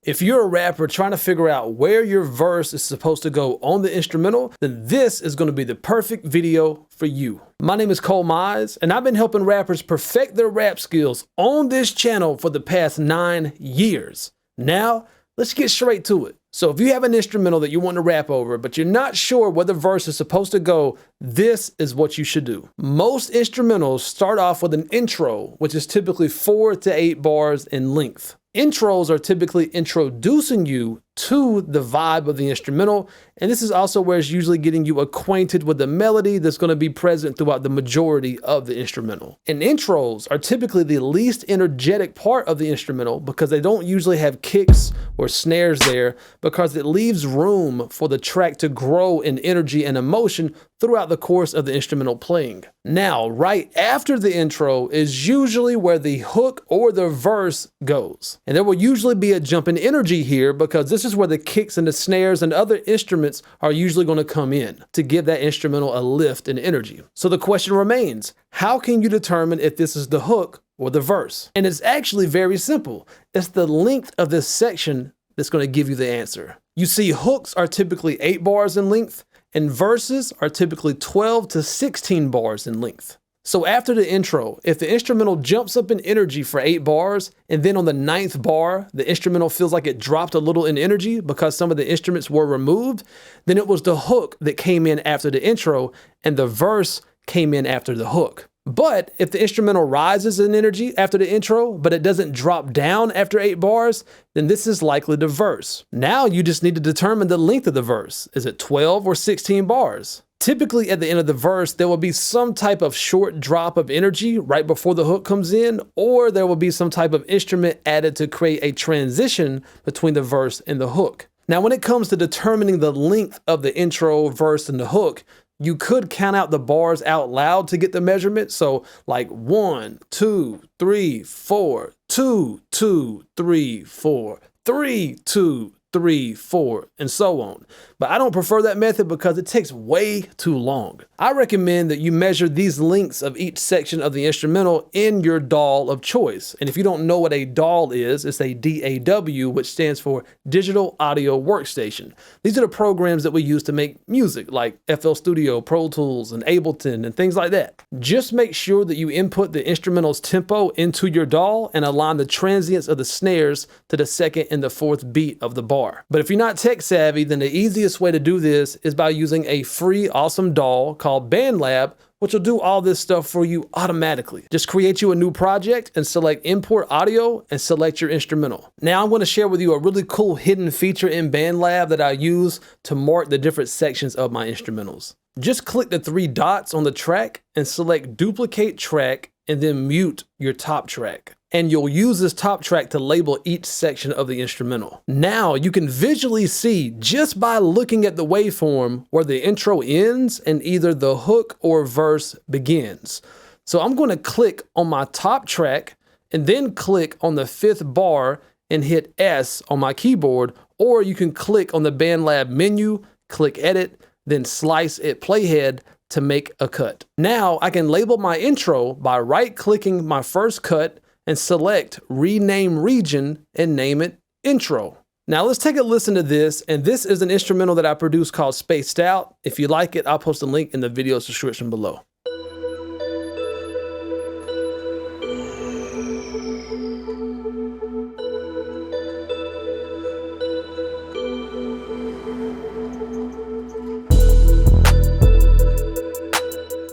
If you're a rapper trying to figure out where your verse is supposed to go on the instrumental, then this is going to be the perfect video for you. My name is Cole Mize, and I've been helping rappers perfect their rap skills on this channel for the past 9 years. Now, let's get straight to it. So if you have an instrumental that you want to rap over, but you're not sure where the verse is supposed to go, this is what you should do. Most instrumentals start off with an intro, which is typically 4 to 8 bars in length. Intros are typically introducing you to the vibe of the instrumental, and this is also where it's usually getting you acquainted with the melody that's going to be present throughout the majority of the instrumental. And intros are typically the least energetic part of the instrumental because they don't usually have kicks or snares there, because it leaves room for the track to grow in energy and emotion throughout the course of the instrumental playing. Now, right after the intro is usually where the hook or the verse goes. And there will usually be a jump in energy here because this is where the kicks and the snares and other instruments are usually going to come in to give that instrumental a lift in energy. So the question remains, how can you determine if this is the hook or the verse? And it's actually very simple. It's the length of this section that's going to give you the answer. You see, hooks are typically 8 bars in length, and verses are typically 12 to 16 bars in length. So after the intro, if the instrumental jumps up in energy for 8 bars, and then on the 9th bar, the instrumental feels like it dropped a little in energy because some of the instruments were removed, then it was the hook that came in after the intro, and the verse came in after the hook. But if the instrumental rises in energy after the intro, but it doesn't drop down after 8 bars, then this is likely the verse. Now you just need to determine the length of the verse. Is it 12 or 16 bars? Typically at the end of the verse, there will be some type of short drop of energy right before the hook comes in, or there will be some type of instrument added to create a transition between the verse and the hook. Now, when it comes to determining the length of the intro, verse, and the hook, you could count out the bars out loud to get the measurement. So like 1, 2, 3, 4, 2, 2, 3, 4, 3, 2, 3, 4, and so on. But I don't prefer that method because it takes way too long. I recommend that you measure these lengths of each section of the instrumental in your DAW of choice. And if you don't know what a DAW is, it's a DAW, which stands for Digital Audio Workstation. These are the programs that we use to make music, like FL Studio, Pro Tools, and Ableton, and things like that. Just make sure that you input the instrumental's tempo into your DAW and align the transients of the snares to the 2nd and the 4th beat of the bar. But if you're not tech savvy, then the easiest way to do this is by using a free awesome DAW called BandLab, which will do all this stuff for you automatically. Just create you a new project and select import audio and select your instrumental. Now I'm going to share with you a really cool hidden feature in BandLab that I use to mark the different sections of my instrumentals. Just click the 3 dots on the track and select duplicate track and then mute your top track. And you'll use this top track to label each section of the instrumental. Now you can visually see just by looking at the waveform where the intro ends and either the hook or verse begins. So I'm going to click on my top track and then click on the 5th bar and hit S on my keyboard, or you can click on the BandLab menu, click edit, then slice at playhead to make a cut. Now I can label my intro by right-clicking my first cut and select rename region and name it intro. Now let's take a listen to this, and this is an instrumental that I produced called Spaced Out. If you like it, I'll post a link in the video description below.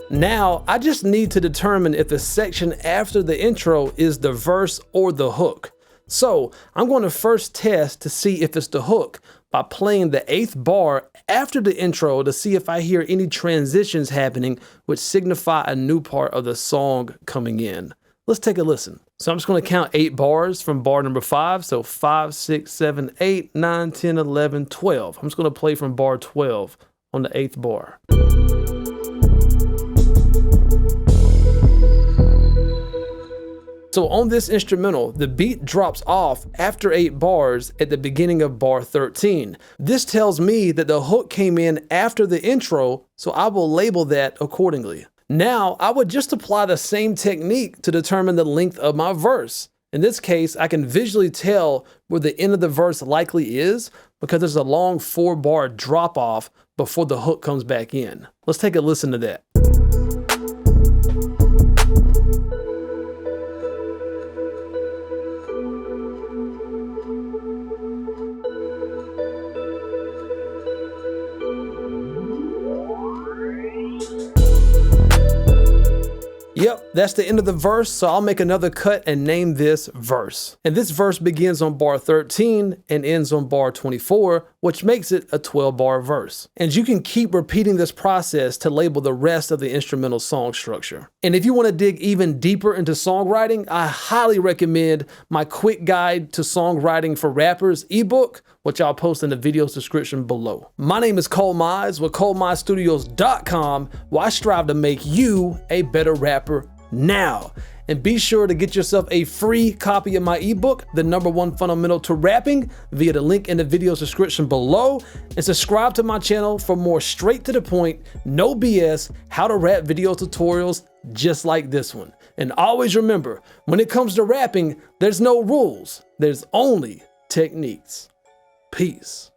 Now, I just need to determine if the section after the intro is the verse or the hook. So I'm going to first test to see if it's the hook by playing the 8th bar after the intro to see if I hear any transitions happening which signify a new part of the song coming in. Let's take a listen. So I'm just going to count 8 bars from bar number 5. So 5, 6, 7, 8, 9, 10, 11, 12. I'm just going to play from bar 12 on the 8th bar. So on this instrumental, the beat drops off after 8 bars at the beginning of bar 13. This tells me that the hook came in after the intro, so I will label that accordingly. Now, I would just apply the same technique to determine the length of my verse. In this case, I can visually tell where the end of the verse likely is because there's a long 4-bar drop off before the hook comes back in. Let's take a listen to that. Yep, that's the end of the verse, so I'll make another cut and name this verse. And this verse begins on bar 13 and ends on bar 24, which makes it a 12-bar verse. And you can keep repeating this process to label the rest of the instrumental song structure. And if you want to dig even deeper into songwriting, I highly recommend my Quick Guide to Songwriting for Rappers ebook, which I'll post in the video's description below. My name is Cole Mize with ColeMizeStudios.com, where I strive to make you a better rapper now. And be sure to get yourself a free copy of my ebook, The #1 Fundamental to Rapping, via the link in the video's description below, and subscribe to my channel for more straight to the point, no BS, how to rap video tutorials just like this one. And always remember, when it comes to rapping, there's no rules, there's only techniques. Peace.